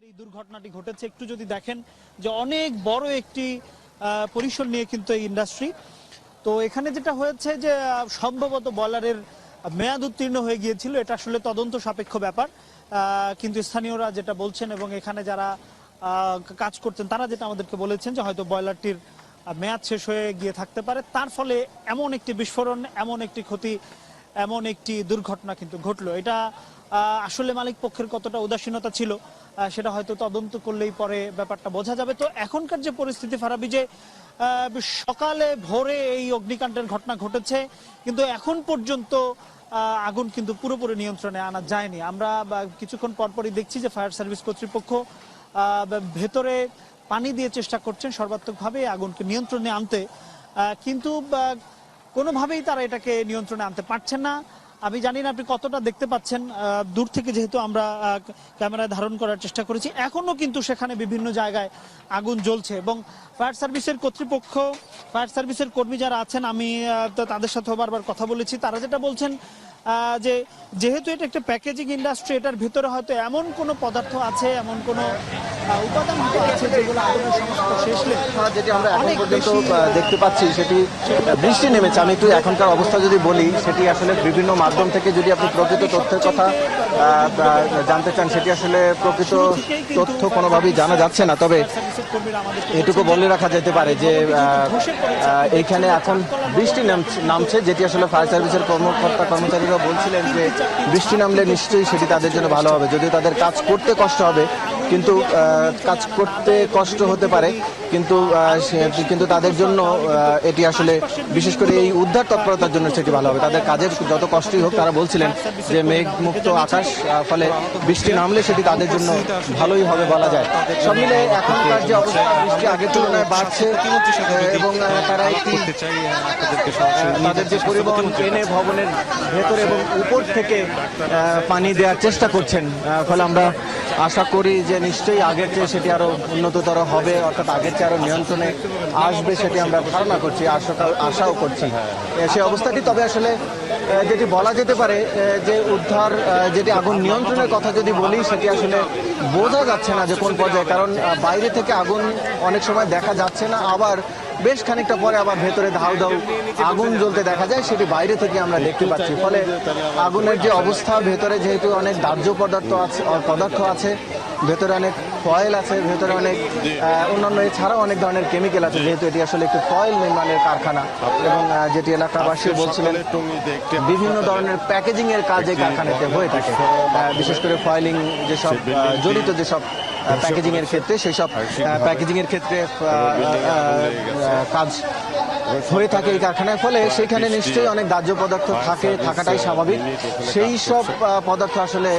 এই দুর্ঘটনাটি ঘটেছে একটু যদি দেখেন যে অনেক বড় একটি পরিসর নিয়ে কিন্তু এই ইন্ডাস্ট্রি। তো এখানে যেটা হয়েছে যে সম্ভবত বয়লারের মেয়াদ উত্তীর্ণ হয়ে গিয়েছিল, এটা আসলে তদন্ত সাপেক্ষ ব্যাপার। কিন্তু স্থানীয়রা যেটা বলছেন এবং এখানে যারা কাজ করতেন তারা যেটা আমাদেরকে বলেছেন যে হয়তো বয়লারটির মেয়াদ শেষ হয়ে গিয়ে থাকতে পারে, তার ফলে এমন একটি বিস্ফোরণ, এমন একটি ক্ষতি, এমন একটি দুর্ঘটনা কিন্তু ঘটলো। এটা আসলে মালিক পক্ষের কতটা উদাসীনতা ছিল সেটা হয়তো তদন্ত করলেই পরে ব্যাপারটা বোঝা যাবে। তো এখনকার যে পরিস্থিতি ফারাবি, যে সকালে ভোরে এই অগ্নিকাণ্ডের ঘটনা ঘটেছে, কিন্তু এখন পর্যন্ত আগুন কিন্তু পুরোপুরি নিয়ন্ত্রণে আনা যায়নি। আমরা কিছুক্ষণ পরপরই দেখছি যে ফায়ার সার্ভিস কর্তৃপক্ষ ভেতরে পানি দিয়ে চেষ্টা করছেন সর্বাত্মকভাবে আগুনকে নিয়ন্ত্রণে আনতে, কিন্তু কোনোভাবেই তারা এটাকে নিয়ন্ত্রণে আনতে পারছেন না। আমি জানি না আপনি কতটা দেখতে পাচ্ছেন দূর থেকে, যেহেতু আমরা ক্যামেরায় ধারণ করার চেষ্টা করেছি, এখনো কিন্তু সেখানে বিভিন্ন জায়গায় আগুন জ্বলছে। এবং ফায়ার সার্ভিসের কর্তৃপক্ষ, ফায়ার সার্ভিসের কর্মী যারা আছেন, আমি তাদের সাথেও বারবার কথা বলেছি, তারা যেটা বলছেন যে যেহেতু এটা একটা প্যাকেজিং ইন্ডাস্ট্রি, এটার ভিতরে হয়তো এমন কোনো পদার্থ আছে, এমন কোনো উপাদান আছে যেগুলো আগুনের সমস্যা শেষলে যেটি আমরা এখন পর্যন্ত দেখতে পাচ্ছি সেটি বৃষ্টি নেমেছে। আমি একটু এখনকার অবস্থা যদি বলি, সেটি আসলে বিভিন্ন মাধ্যম থেকে যদি আপনি প্রকৃত তথ্যের কথা জানতে চান, সেটি আসলে প্রকৃত তথ্য কোনোভাবেই জানা যাচ্ছে না। তবে এটুকু বলে রাখা যেতে পারে যে এইখানে এখন বৃষ্টি নামছে, যেটি আসলে ফায়ার সার্ভিসের কর্মচারীরা বলছিলেন যে বৃষ্টি নামলে নিশ্চয়ই সেটি তাদের জন্য ভালো হবে। যদিও তাদের কাজ করতে কষ্ট হবে, কিন্তু কাজ করতে কষ্ট হতে পারে, কিন্তু তাদের জন্য এটি আসলে বিশেষ করে এই উদ্ধার তৎপরতার জন্য সেটি ভালো হবে। তাদের কাজের যত কষ্টই হোক, তারা বলছিলেন যে মেঘমুক্ত আকাশ, ফলে বৃষ্টি নামলে সেটি তাদের জন্য ভালোই হবে বলা যায়। সব মিলে এখনকার যে অবস্থা, বৃষ্টি আগের তুলনায় বাড়ছে এবং তারা তাদের যে পরিবহন ট্রেনে ভবনের ভেতরে এবং উপর থেকে পানি দেওয়ার চেষ্টা করছেন। ফলে আমরা আশা করি যে নিশ্চয়ই আগের চেয়ে সেটি আরো উন্নততর হবে, অর্থাৎ আগের চেয়ে আরো নিয়ন্ত্রণে আসবে, সেটি আমরা ধারণা করছি, আশাও করছি সে অবস্থাটি। তবে আসলে যেটি বলা যেতে পারে যে উদ্ধার, যেটি আগুন নিয়ন্ত্রণের কথা যদি বলি, সেটি আসলে বোঝা যাচ্ছে না যে কোন পর্যায়ে, কারণ বাইরে থেকে আগুন অনেক সময় দেখা যাচ্ছে না, আবার বেশ খানিকটা পরে আবার ভেতরে ধাউ ধাউ আগুন জ্বলতে দেখা যায়, সেটি বাইরে থেকে আমরা দেখতে পাচ্ছি। ফলে আগুনের যে অবস্থা, ভেতরে যেহেতু অনেক দাহ্য পদার্থ আছে, ভেতরে অনেক ফয়েল আছে, ভেতরে অনেক অন্যান্য এছাড়াও অনেক ধরনের কেমিক্যাল আছে, যেহেতু এটি আসলে একটি ফয়েল নির্মাণের কারখানা। এবং যেটি এলাকাবাসী বলছিলেন, বিভিন্ন ধরনের প্যাকেজিং এর কাজ এই কারখানাতে হয়ে থাকে, বিশেষ করে ফয়েলিং যেসব জড়িত যেসব প্যাকেজিং এর ক্ষেত্রে, সেই সব প্যাকেজিং এর ক্ষেত্রে কাজ হয়ে থাকে এই কারখানায়। ফলে সেখানে নিশ্চয়ই অনেক দাহ্য পদার্থ থাকাটাই স্বাভাবিক। সেই সব পদার্থ আসলে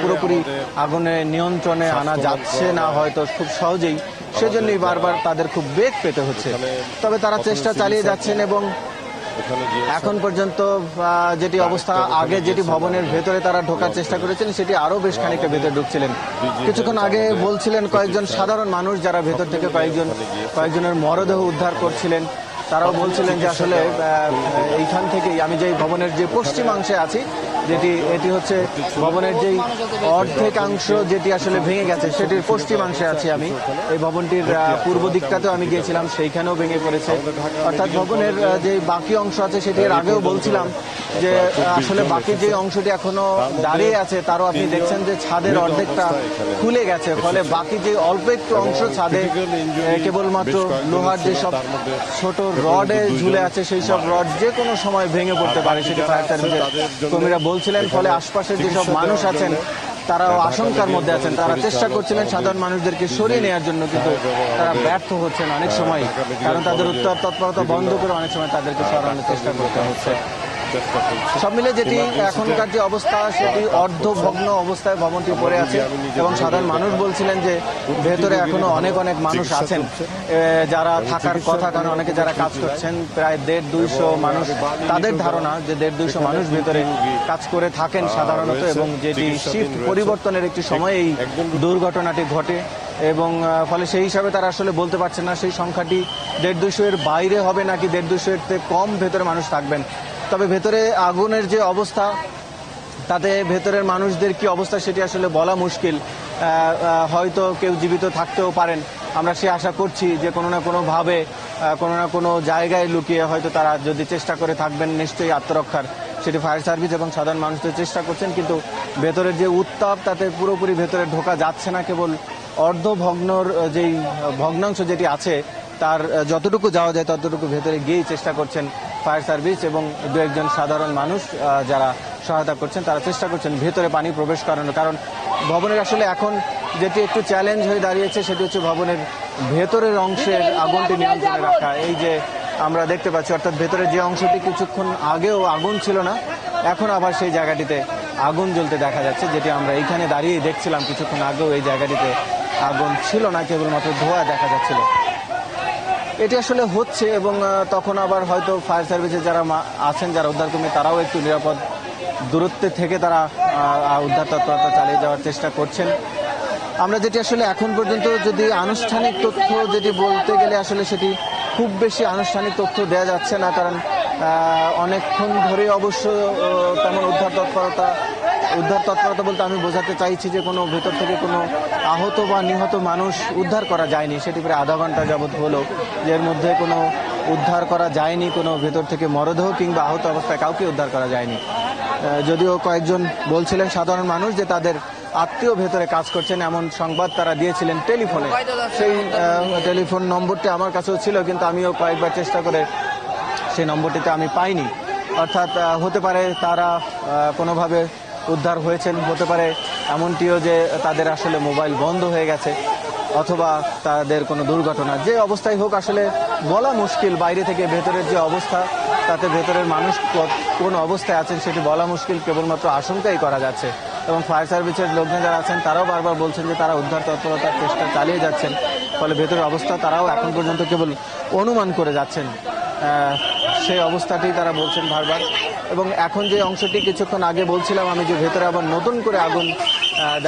পুরোপুরি আগুনে নিয়ন্ত্রণে আনা যাচ্ছে না হয়তো খুব সহজেই, সেজন্যই বারবার তাদের খুব বেগ পেতে হচ্ছে। তবে তারা চেষ্টা চালিয়ে যাচ্ছেন এবং এখন পর্যন্ত যেটি অবস্থা, আগে যেটি ভবনের ভেতরে তারা ঢোকার চেষ্টা করেছেন, সেটি আরো বেশ খানিকটা ভেতরে ঢুকছিলেন। কিছুক্ষণ আগে বলছিলেন কয়েকজন সাধারণ মানুষ যারা ভেতর থেকে কয়েকজনের মরদেহ উদ্ধার করছিলেন, তারাও বলছিলেন যে আসলে এইখান থেকেই, আমি যে ভবনের যে পশ্চিমাংশে আছি, এটি হচ্ছে ভবনের যেই অর্ধেকাংশ যেটি আসলে ভেঙে গেছে, সেটির পশ্চিমাংশে আছি আমি। এই ভবনটির পূর্ব দিকটাতেও আমি গিয়েছিলাম, সেইখানেও ভেঙে পড়েছে। অর্থাৎ ভবনের যে বাকি অংশ আছে, সেটির আগেও বলছিলাম যে আসলে বাকি যে অংশটি এখনো দাঁড়িয়ে আছে, তারও আপনি দেখছেন যে ছাদের অর্ধেকটা খুলে গেছে। ফলে বাকি যে অল্প একটু অংশ ছাদে কেবলমাত্র লোহার যেসব ছোট রডে ঝুলে আছে, সেই সব রড যে কোনো সময় ভেঙে পড়তে পারে, সেটি ফায়ার সার্ভিসের কর্মীরা বলছিলেন। ফলে আশপাশের যেসব মানুষ আছেন তারাও আশঙ্কার মধ্যে আছেন, তারা চেষ্টা করছিলেন সাধারণ মানুষদেরকে সরিয়ে নেওয়ার জন্য, কিন্তু তারা ব্যর্থ হচ্ছেন অনেক সময়, কারণ তাদের উত্তর তৎপরতা বন্ধ করে অনেক সময় তাদেরকে সরানোর চেষ্টা করতে হচ্ছে। সব মিলে যেটি এখনকার যে অবস্থা, সেটি অর্ধভগ্ন অবস্থায় ভবনটি পড়ে আছে এবং সাধারণ মানুষ বলছিলেন যে ভেতরে এখনো অনেক মানুষ আছেন যারা থাকার কথা, কারণ অনেকে যারা কাজ করছেন, প্রায় 150-200 মানুষ, তাদের ধারণা যে 150-200 মানুষ ভেতরে কাজ করে থাকেন সাধারণত, এবং যেটি শিফট পরিবর্তনের একটি সময় এই দুর্ঘটনাটি ঘটে। এবং ফলে সেই হিসাবে তারা আসলে বলতে পারছেন না সেই সংখ্যাটি 150-200 এর বাইরে হবে নাকি 150-200 এর থেকে কম ভেতরে মানুষ থাকবেন। তবে ভেতরে আগুনের যে অবস্থা, তাতে ভেতরের মানুষদের কি অবস্থা সেটি আসলে বলা মুশকিল। হয়তো কেউ জীবিত থাকতেও পারেন। আমরা সে আশা করছি যে কোনো না কোনোভাবে কোনো না কোনো জায়গায় লুকিয়ে হয়তো তারা যদি চেষ্টা করে থাকবেন নিশ্চয়ই আত্মরক্ষার, সেটি ফায়ার সার্ভিস এবং সাধারণ মানুষদের চেষ্টা করছেন। কিন্তু ভেতরের যে উত্তাপ তাতে পুরোপুরি ভেতরে ঢোকা যাচ্ছে না। কেবল অর্ধভগ্নর যেই ভগ্নাংশ যেটি আছে তার যতটুকু যাওয়া যায় ততটুকু ভেতরে গিয়েই চেষ্টা করছেন ফায়ার সার্ভিস এবং দু একজন সাধারণ মানুষ যারা সহায়তা করছেন তারা চেষ্টা করছেন ভেতরে পানি প্রবেশ করানোর। কারণ ভবনের আসলে এখন যেটি একটু চ্যালেঞ্জ হয়ে দাঁড়িয়েছে সেটি হচ্ছে ভবনের ভেতরের অংশের আগুনটি নিয়ন্ত্রণে রাখা। এই যে আমরা দেখতে পাচ্ছি, অর্থাৎ ভেতরের যে অংশটি কিছুক্ষণ আগেও আগুন ছিল না, এখন আবার সেই জায়গাটিতে আগুন জ্বলতে দেখা যাচ্ছে, যেটি আমরা এইখানে দাঁড়িয়ে দেখছিলাম কিছুক্ষণ আগেও এই জায়গাটিতে আগুন ছিল না, কেবলমাত্র ধোঁয়া দেখা যাচ্ছিল। এটি আসলে হচ্ছে এবং তখন আবার হয়তো ফায়ার সার্ভিসে যারা আছেন, যারা উদ্ধারকর্মী, তারাও একটু নিরাপদ দূরত্বে থেকে তারা উদ্ধার তৎপরতা চালিয়ে যাওয়ার চেষ্টা করছেন। আমরা যেটি আসলে এখন পর্যন্ত যদি আনুষ্ঠানিক তথ্য যেটি বলতে গেলে আসলে সেটি খুব বেশি আনুষ্ঠানিক তথ্য দেওয়া যাচ্ছে না, কারণ অনেকক্ষণ ধরে অবশ্য তেমন উদ্ধার তৎপরতা বলতে আমি বোঝাতে চাইছি যে কোনো ভেতর থেকে কোনো আহত বা নিহত মানুষ উদ্ধার করা যায়নি। সেটি প্রায় আধা ঘন্টা যাবৎ হলো, এর মধ্যে কোনো উদ্ধার করা যায়নি, কোনো ভেতর থেকে মরদেহ কিংবা আহত অবস্থায় কাউকে উদ্ধার করা যায়নি। যদিও কয়েকজন বলছিলেন সাধারণ মানুষ যে তাদের আত্মীয় ভেতরে কাজ করছেন, এমন সংবাদ তারা দিয়েছিলেন টেলিফোনে। সেই টেলিফোন নম্বরটি আমার কাছেও ছিল, কিন্তু আমিও কয়েকবার চেষ্টা করে সেই নম্বরটিতে আমি পাইনি। অর্থাৎ হতে পারে তারা কোনোভাবে উদ্ধার হয়েছেন, হতে পারে এমনটিও যে তাদের আসলে মোবাইল বন্ধ হয়ে গেছে, অথবা তাদের কোনো দুর্ঘটনা। যে অবস্থায় হোক আসলে বলা মুশকিল। বাইরে থেকে ভেতরের যে অবস্থা, তাতে ভেতরের মানুষ কোন অবস্থায় আছেন সেটি বলা মুশকিল, কেবলমাত্র আশঙ্কাই করা যাচ্ছে। এবং ফায়ার সার্ভিসের লোকজন যারা আছেন তারাও বারবার বলছেন যে তারা উদ্ধার তৎপরতার চেষ্টা চালিয়ে যাচ্ছেন, ফলে ভেতরের অবস্থা তারাও এখন পর্যন্ত কেবল অনুমান করে যাচ্ছেন, সেই অবস্থাটি তারা বলছেন বারবার। এবং এখন যে অংশটি কিছুক্ষণ আগে বলছিলাম আমি, যে ভেতরে আবার নতুন করে আগুন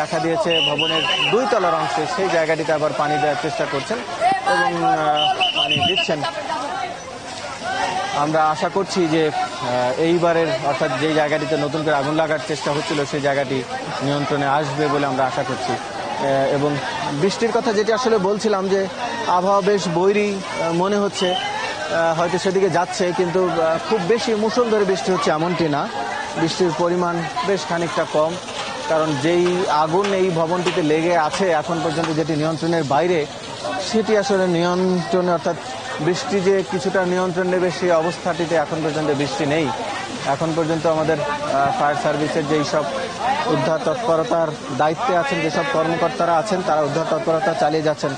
দেখা দিয়েছে ভবনের 2 তলার অংশে, সেই জায়গাটিতে আবার পানি দেওয়ার চেষ্টা করছেন এবং পানি দিচ্ছেন। আমরা আশা করছি যে এইবারের, অর্থাৎ যে জায়গাটিতে নতুন করে আগুন লাগার চেষ্টা হচ্ছিল সেই জায়গাটি নিয়ন্ত্রণে আসবে বলে আমরা আশা করছি। এবং বৃষ্টির কথা যেটি আসলে বলছিলাম, যে আবহাওয়া বেশ বৈরী মনে হচ্ছে, হয়তো সেদিকে যাচ্ছে, কিন্তু খুব বেশি মুষলধারে বৃষ্টি হচ্ছে এমনটি না। বৃষ্টির পরিমাণ বেশ খানিকটা কম, কারণ যেই আগুন এই ভবনটিতে লেগে আছে এখন পর্যন্ত যেটি নিয়ন্ত্রণের বাইরে, সেটি আসলে নিয়ন্ত্রণে, অর্থাৎ বৃষ্টি যে কিছুটা নিয়ন্ত্রণ নেবে সেই অবস্থাটিতে এখন পর্যন্ত বৃষ্টি নেই। এখন পর্যন্ত আমাদের ফায়ার সার্ভিসের যেই সব উদ্ধার তৎপরতার দায়িত্বে আছেন, যেসব কর্মকর্তারা আছেন, তারা উদ্ধার তৎপরতা চালিয়ে যাচ্ছেন।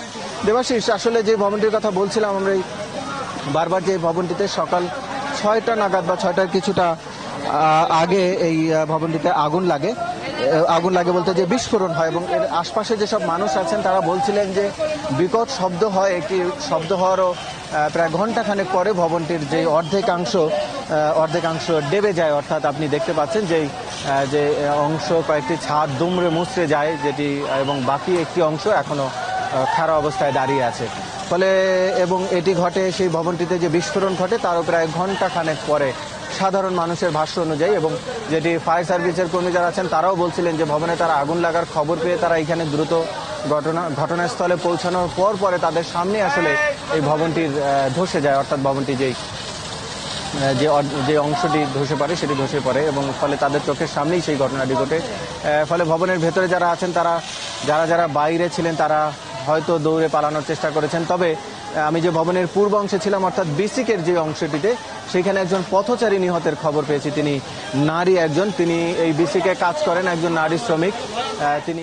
দেবাশিস, আসলে যে ভবনটির কথা বলছিলাম আমরা, বারবার যে ভবনটিতে সকাল 6টা নাগাদ বা 6টার কিছুটা আগে এই ভবনটিতে আগুন লাগে বলতে যে বিস্ফোরণ হয়, এবং এর আশপাশে যেসব মানুষ আছেন তারা বলছিলেন যে বিকট শব্দ হয়। একটি শব্দ হওয়ারও প্রায় ঘন্টাখানেক পরে ভবনটির যে অর্ধেকাংশ ডেবে যায়, অর্থাৎ আপনি দেখতে পাচ্ছেন যে অংশ কয়েকটি ছাদ দুমড়ে মুচড়ে যায়, যেটি, এবং বাকি একটি অংশ এখনো খারাপ অবস্থায় দাঁড়িয়ে আছে। ফলে এবং এটি ঘটে, সেই ভবনটিতে যে বিস্ফোরণ ঘটে তারও প্রায় ঘন্টাখানেক পরে, সাধারণ মানুষের ভাষ্য অনুযায়ী। এবং যেটি ফায়ার সার্ভিসের কর্মী যারা আছেন তারাও বলছিলেন যে ভবনে তারা আগুন লাগার খবর পেয়ে তারা এখানে দ্রুত ঘটনাস্থলে পৌঁছানোর পরে তাদের সামনে আসলে এই ভবনটির ধসে যায়, অর্থাৎ ভবনটি যে অংশটি ধসে পড়ে সেটি ধসে পড়ে, এবং ফলে তাদের চোখের সামনেই সেই ঘটনাটি ঘটে। ফলে ভবনের ভেতরে যারা আছেন, যারা বাইরে ছিলেন তারা হয়তো দৌড়ে পালানোর চেষ্টা করেছেন। তবে আমি যে ভবনের পূর্ব অংশে ছিলাম, অর্থাৎ বেসিকের যে অংশটিতে, সেখানে একজন পথচারী নিহতের খবর পেয়েছি। তিনি নারী একজন, তিনি এই বেসিকে কাজ করেন, একজন নারী শ্রমিক। তিনি